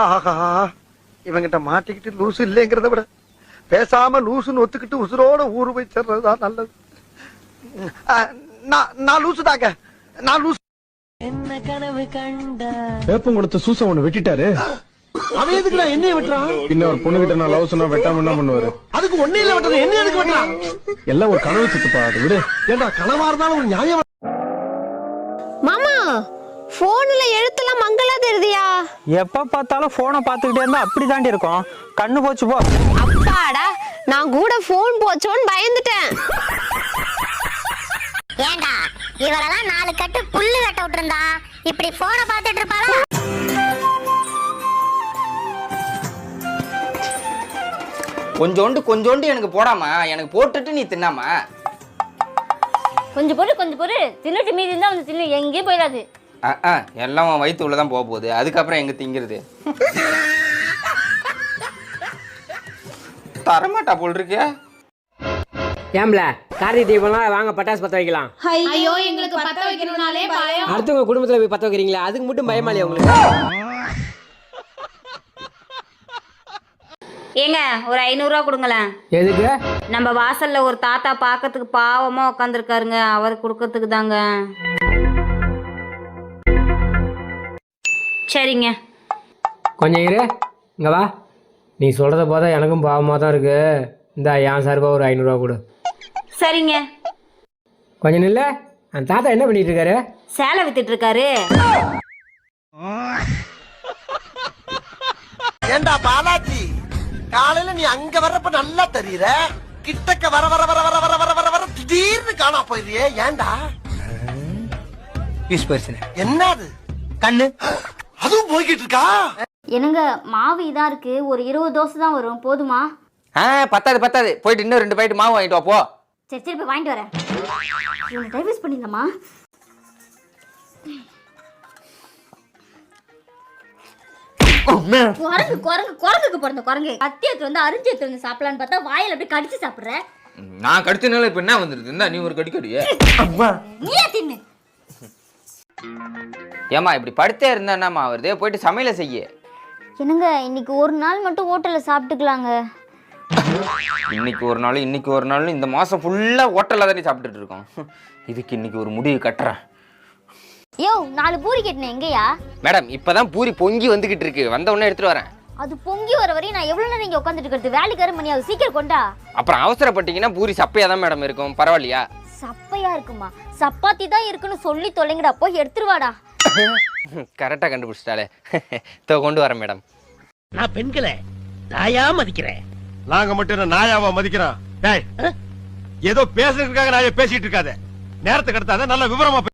ஆஹா, இவங்கிட்ட மாட்டிக்கிட்டு லூசு இல்லைங்கிறத விட பேசாம லூசுன்னு ஒத்துக்கிட்டு உசுரோட ஊரு போய் சேர்றதுதான் நல்லது. நான் லூசு தாங்க, நான் லூசு. என்ன கனவு கண்ட வேப்பம் கொடுத்த சூசம் ஒண்ணு வெட்டிட்டாரு. அவன் எதுக்குடா என்னைய வெட்டுறான்? இன்னும் ஒரு பொண்ணு கிட்ட நான் லவ் சொன்னா வெட்டாம என்ன பண்ணுவாரு? அதுக்கு ஒண்ணே இல்ல வெட்டுறது, என்ன எதுக்கு வெட்டுறான்? எல்லாம் ஒரு கனவு சித்துப்பா, அது விடு. ஏண்டா கனவா இருந்தாலும் ஒரு நியாயம். மாமா போன்ல எழுத்தெல்லாம் மங்களா தெரியுதியா? எப்ப பார்த்தாலும் போனை பார்த்துக்கிட்டே இருந்தா அப்படி தாண்டி இருக்கும். கண்ணு போச்சு போ. அப்பாடா, நான் கூட போன் போச்சோன்னு பயந்துட்டேன். ஏண்டா இவரெல்லாம் 4 கட்டு புல்லு கட்ட விட்டுருந்தா இப்படி போனை பார்த்துட்டு இருப்பாளா? கொஞ்சோண்டு எனக்கு போடாமா, எனக்கு போட்டுட்டு நீ தின்னாமா. கொஞ்சம் பொறு தின்னுட்டு மீதி இருந்தா வந்து தின்னு, எங்கேயும் போயிடாது. எல்லாம் வயிற்று உள்ளதான் போக போகுது, அதுக்கப்புறம் எங்க திங்கிறது? தரமாட்டா போல் இருக்க. ஏம்ல கார்த்திகை தீபம்லாம் வாங்க பட்டாசு பற்ற வைக்கலாம். ஐயோ எங்களுக்கு பத்த வைக்கணும்னாலே பயம். அடுத்தவங்க குடும்பத்துல போய் பற்ற வைக்கிறீங்களா, அதுக்கு மட்டும் பயமா இல்லையா உங்களுக்கு? ஏங்க ஒரு 500 ரூபா கொடுங்களேன். எதுக்கு? நம்ம வாசல்ல ஒரு தாத்தா பார்க்கறதுக்கு பாவமா உட்காந்துருக்காருங்க, அவர் கொடுக்கறதுக்கு தாங்க. சரிங்க. கொஞ்சம் இரு, இங்க வா. நீ சொல்றத பார்த்தா எனக்கும் பாவமாக தான் இருக்கு. இந்த என் சார்பா ஒரு 500 ரூபா கொடு. சரிங்க. கொஞ்சம் நில்ல, அந்த தாத்தா என்ன பண்ணிட்டு இருக்காரு? சேலை வித்துட்டு இருக்காரு. ஏண்டா பாலாஜி, காலையில நீ அங்க வர்றப்ப நல்லா தெரியுற, கிட்டக்க வர வர வர வர வர வர வர வர திடீர்னு காணா போயிடுறியே, ஏண்டா? என்னது கண்ணு அதுவும் போய்கிட்டு இருக்கா? என்னங்க மாவு இதா இருக்கு, ஒரு 20 தோசை தான் வரும், போதுமா? பத்தாது, போயிட்டு இன்னும் 2 பாக்கெட் மாவு வாங்கிட்டு வா போ. சரி போய் வாங்கிட்டு வரேன். இவனை டைவர்ஸ் பண்ணிடலாமா? குரங்குக்கு பிறந்த குரங்கு கத்தி எடுத்து வந்து அரிஞ்சு எடுத்து வந்து சாப்பிடலான்னு பார்த்தா வாயில அப்படியே கடிச்சு சாப்பிடுற. நான் கடிச்சனால இப்ப என்ன வந்துருது? இருந்தா நீ ஒரு கடிக்கடியே. நீயே தின்னு. ஏமா இப்படி படுத்தே இருந்தா என்னம்மா வருது? போயிட்டு சமையல செய்ய. என்னங்க இன்னைக்கு ஒரு நாள் மட்டும் ஹோட்டல்ல சாப்பிட்டுக்கலாங்க. இன்னைக்கு ஒரு நாள் இந்த மாசம் ஃபுல்லா ஹோட்டல்ல தானே சாப்பிட்டுட்டு இருக்கோம். இதுக்கு இன்னைக்கு ஒரு முடிவு கட்டுறேன். யோ 4 பூரி கேட்டேன், எங்கயா? மேடம் இப்பதான் பூரி பொங்கி வந்துகிட்டு இருக்கு, வந்த உடனே எடுத்துட்டு வரேன். அது பொங்கி வர வரையும் நான் எவ்வளவு நேரம் இங்க உட்காந்துட்டு இருக்கிறது? வேலைக்கார மணி ஆகுது, சீக்கிரம் கொண்டா. அப்புறம் அவசரப்பட்டீங்கன்னா பூரி சப்பையா தான் மேடம் இருக்கும், பரவாயில்லையா? சப்பையா இருக்குமா? சப்பாத்தி தான் இருக்குன்னு சொல்லி தொலைங்கடா, போய் எடுத்துருவாடா. கரெக்டா கண்டுபிடிச்சிட்டாலே. கொண்டு வரேன் மேடம். நான் பெண்களை நாயா மதிக்கிறேன். நாங்க மட்டும் நாயாவா மதிக்கிறோம்? ஏதோ பேசுறதுக்காக நாய பேசிட்டு இருக்காத, நேரத்துக்கு எடுத்தாத, நல்ல விவரமா